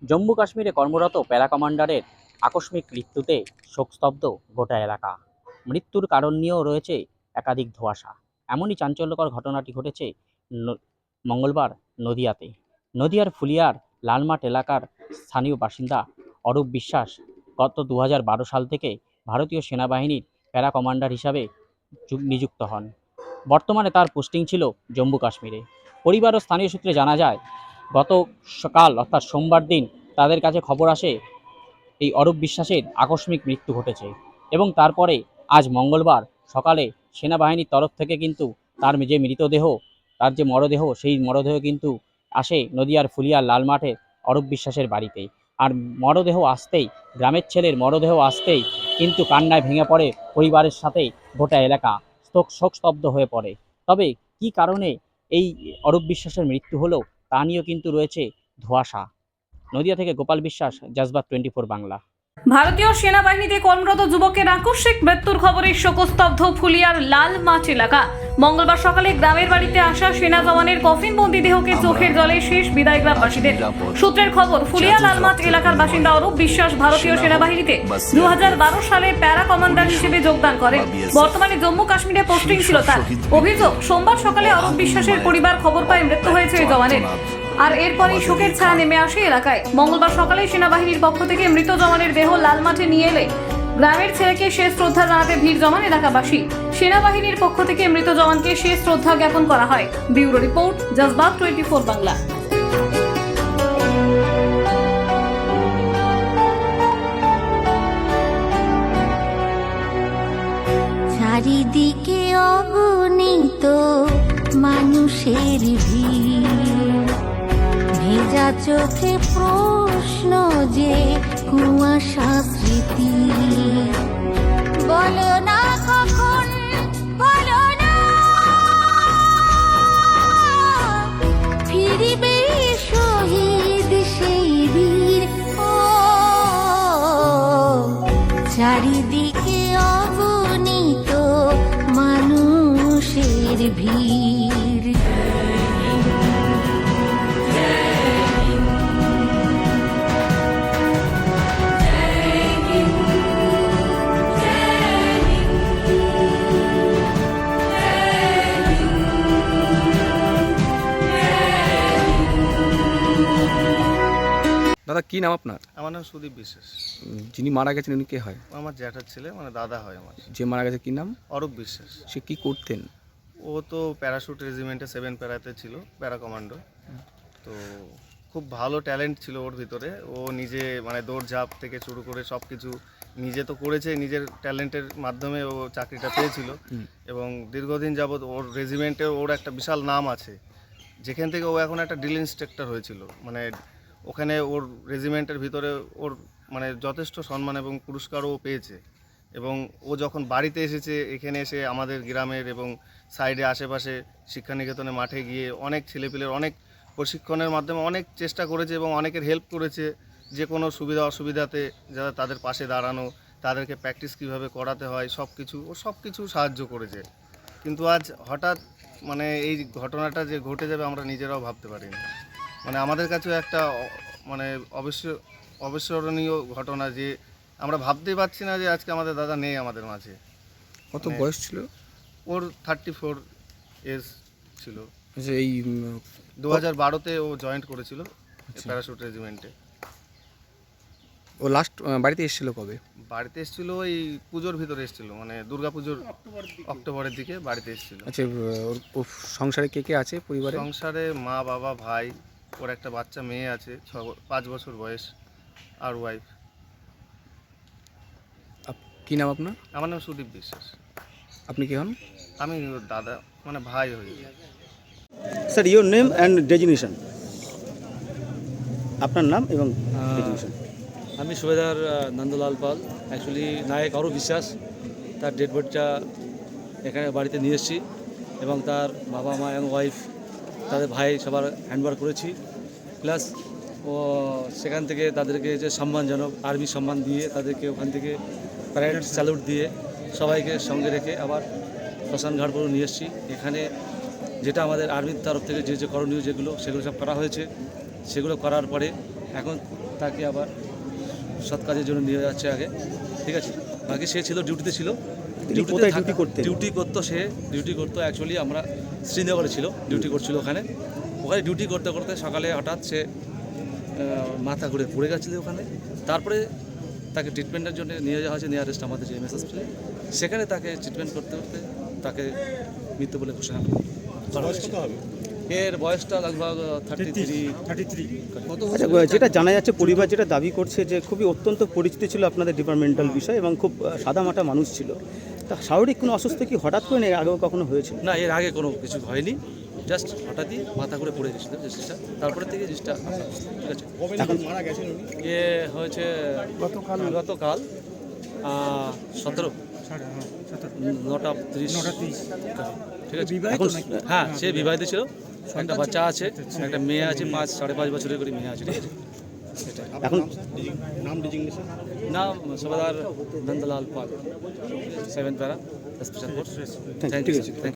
জম্মু কাশ্মীরে কর্মরত প্যারা কমান্ডারের আকস্মিক মৃত্যুতে শোকস্তব্ধ গোটা এলাকা। মৃত্যুর কারণ নিয়েও রয়েছে একাধিক ধোঁয়াশা। এমনই চাঞ্চল্যকর ঘটনাটি ঘটেছে মঙ্গলবার নদিয়াতে। নদিয়ার ফুলিয়ার লালমাট এলাকার স্থানীয় বাসিন্দা অরূপ বিশ্বাস গত 2012 সাল থেকে ভারতীয় সেনাবাহিনীর প্যারা কমান্ডার হিসাবে নিযুক্ত হন। বর্তমানে তার পোস্টিং ছিল জম্মু কাশ্মীরে। পরিবার ও স্থানীয় সূত্রে জানা যায়, গত সকাল অর্থাৎ সোমবার দিন তাদের কাছে খবর আসে এই অরূপ বিশ্বাসের আকস্মিক মৃত্যু ঘটেছে এবং তারপরে আজ মঙ্গলবার সকালে সেনাবাহিনীর তরফ থেকে কিন্তু তার যে মৃতদেহ, তার যে মরদেহ, সেই মরদেহ কিন্তু আসে নদিয়ার ফুলিয়ার লালমাঠে অরূপ বিশ্বাসের বাড়িতে। আর মরদেহ আসতেই, গ্রামের ছেলের মরদেহ আসতেই কিন্তু কান্নায় ভেঙে পড়ে পরিবারের সাথে গোটা এলাকা, শোকস্তব্ধ হয়ে পড়ে। তবে কি কারণে এই অরূপ বিশ্বাসের মৃত্যু হলো তা নিয়েও কিন্তু রয়েছে ধোঁয়াশা। নদিয়া থেকে গোপাল বিশ্বাস, জজবাত 24 বাংলা। ভারতীয় সেনাবাহিনীতে কর্মরত যুবকের আকস্মিক মৃত্যুর খবরে শোকস্তব্ধ ফুলিয়ার লালমাঠ এলাকা। মঙ্গলবার সকালে গ্রামের বাড়িতে আসা সেনা জওয়ানের কফিনবন্দি দেহকে চোখের জলে শেষ বিদায় গ্রামবাসীদের। সূত্রের খবর, ফুলিয়া লালমাঠ এলাকার বাসিন্দা অরূপ বিশ্বাস ভারতীয় সেনাবাহিনীতে 2012 সালে প্যারা কমান্ডার হিসেবে যোগদান করেন। বর্তমানে জম্মু কাশ্মীরে পোস্টিং ছিল তার। অভিযোগ, সোমবার সকালে অরূপ বিশ্বাসের পরিবার খবর পায় মৃত্যু হয়েছে ওই জওয়ানের। আর এরপরই শোকের ছায়া নেমে আসে এলাকায়। মঙ্গলবার সকালে সেনাবাহিনীর পক্ষ থেকে মৃত জওয়ানের দেহ লালমাঠে নিয়ে এলে গ্রামের ছেলেকে শেষ শ্রদ্ধা জানাতে ভিড় জমান এলাকাবাসী। সেনাবাহিনীর পক্ষ থেকে মৃত জওয়ানকে শেষ শ্রদ্ধা জ্ঞাপন করা হয়। Bureau report, জজবাত 24 Bangla. চারিদিকে অগণিত মানুষের ভিড়, ভেজা চোখে প্রশ্ন যে কুয়াশা স্মৃতি। বলো না কখন, বলো না ফিরিবে শহীদ সেই বীর। ও চারিদিকে অগণিত মানুষের ভিড়। দাদা, কি নাম আপনার? আমার নাম সুদীপ বিশ্বাস। যিনি মারা গেছেন উনি কে হয়? আমার জ্যাঠার ছেলে, মানে দাদা হয় আমার। যে মারা গেছে কি নাম? অরূপ বিশ্বাস। সে কি করতেন? ও তো প্যারাশুট রেজিমেন্টে 7 প্যারাতে ছিল, প্যারা কমান্ডো। তো খুব ভালো ট্যালেন্ট ছিল ওর ভিতরে। ও নিজে মানে দৌড়ঝাঁপ থেকে শুরু করে সব কিছু নিজে তো করেছে, নিজের ট্যালেন্টের মাধ্যমে ও চাকরিটা পেয়েছিল। এবং দীর্ঘদিন যাবৎ ওর রেজিমেন্টে ওর একটা বিশাল নাম আছে, যেখান থেকে ও এখন একটা ড্রিল ইন্সট্রাক্টর হয়েছিল। মানে ওখানে ওর রেজিমেন্টের ভিতরে ওর মানে যথেষ্ট সম্মান এবং পুরস্কারও পেয়েছে। এবং ও যখন বাড়িতে এসেছে, এখানে এসে আমাদের গ্রামের এবং সাইডে আশেপাশে শিক্ষানিকেতনে মাঠে গিয়ে অনেক ছেলেপিলের অনেক প্রশিক্ষণের মাধ্যমে অনেক চেষ্টা করেছে এবং অনেকের হেল্প করেছে। যে কোনো সুবিধা অসুবিধাতে যারা তাদের পাশে দাঁড়ানো, তাদেরকে প্র্যাকটিস কীভাবে করাতে হয় ও সব কিছু সাহায্য করেছে। কিন্তু আজ হঠাৎ মানে এই ঘটনাটা যে ঘটে যাবে আমরা নিজেরাও ভাবতে পারিনি। মানে আমাদের কাছেও একটা মানে অবিস্মরণীয় ঘটনা, যে আমরা ভাবতেই পারছি না যে আজকে আমাদের দাদা নেই আমাদের মাঝে। কত বয়স ছিল ওর? 34 এজ ছিল। আচ্ছা, এই 2012-তে ও জয়েন্ট করেছিল প্যারাশুট রেজিমেন্টে। ও লাস্ট বাড়িতে এসেছিল কবে? বাড়িতে এসেছিল এই পুজোর ভিতরে এসেছিল, মানে দুর্গাপুজোর অক্টোবরের দিকে বাড়িতে এসেছিল। আচ্ছা, ওর সংসারে কে কে আছে পরিবারে? সংসারে মা, বাবা, ভাই, ওর একটা বাচ্চা মেয়ে আছে 5 বছর বয়স, আর ওয়াইফ। কি নাম আপনার? আমার নাম সুদীপ বিশ্বাস। আপনি কে হন? আমি ওর দাদা, মানে ভাই হই। Sir, your name and designation. আপনার নাম এবং ডেজিগনেশন। আমি সুবেদার নন্দলাল পাল, অ্যাকচুয়ালি নায়ক অরূপ বিশ্বাস। তার ডেড বডিটা এখানে বাড়িতে নিয়ে এসেছি এবং তার বাবা মা এবং ওয়াইফ, তাদের ভাই সবার হ্যান্ডওভার করেছি। প্লাস ও সেখান থেকে তাদেরকে যে সম্মানজনক আর্মি সম্মান দিয়ে তাদেরকে ওখান থেকে প্যারেড স্যালুট দিয়ে সবাইকে সঙ্গে রেখে আবার শ্মশানঘাট পর্যন্ত নিয়ে এসেছি। এখানে যেটা আমাদের আর্মির তরফ থেকে যে করণীয় যেগুলো সেগুলো সব করা হয়েছে। সেগুলো করার পরে এখন তাকে আবার সৎ কাজের জন্য নিয়ে যাচ্ছে আগে, ঠিক আছে। বাকি সে ছিল ডিউটিতে ছিল, তিনি কোথায় ডিউটি করতেন? ডিউটি করতো, সে ডিউটি করতো অ্যাকচুয়ালি আমরা শ্রীনগরে ছিল, ডিউটি করছিল ওখানে ডিউটি করতে করতে সকালে হঠাৎ সে মাথা ঘুরে পড়ে গেছিল ওখানে। তারপরে তাকে ট্রিটমেন্টের জন্য নিয়ে যাওয়া হয়েছে নিয়ারেস্ট আমাদের যে এমএস হসপিটালে। সেখানে তাকে ট্রিটমেন্ট করতে করতে তাকে মৃত্যু বলে ঘোষণা করা হয়েছে। এর বয়সটা লগভগ 33। আচ্ছা, যেটা জানা যাচ্ছে পরিবার যেটা দাবি করছে যে খুবই অত্যন্ত পরিচিত ছিল আপনাদের ডিপার্টমেন্টাল বিষয় এবং খুব সাদামাটা মানুষ ছিল, তা শারীরিক কোনো অসুস্থ কি হঠাৎ করে না, এর আগেও কখনো হয়েছিল? না, এর আগে কোনো কিছু হয়নি, জাস্ট হঠাৎই মাথা ঘুরে পড়ে গেছিলো জিনিসটা, তারপরে থেকে জিনিসটা ঠিক আছে। এখন এ হয়েছে গতকাল 17 9:30, ঠিক আছে। এখন হ্যাঁ, সে বিবাহিত ছিল, একটা বাচ্চা আছে, একটা মেয়ে আছে, 5-5.5 বছরের করে মেয়ে আছে, ঠিক আছে। এখন নাম সুবেদার নন্দলাল পাল, 7 প্যারা স্পেশাল ফোর্স। থ্যাংক ঠিক ইউ আছে। স্যার।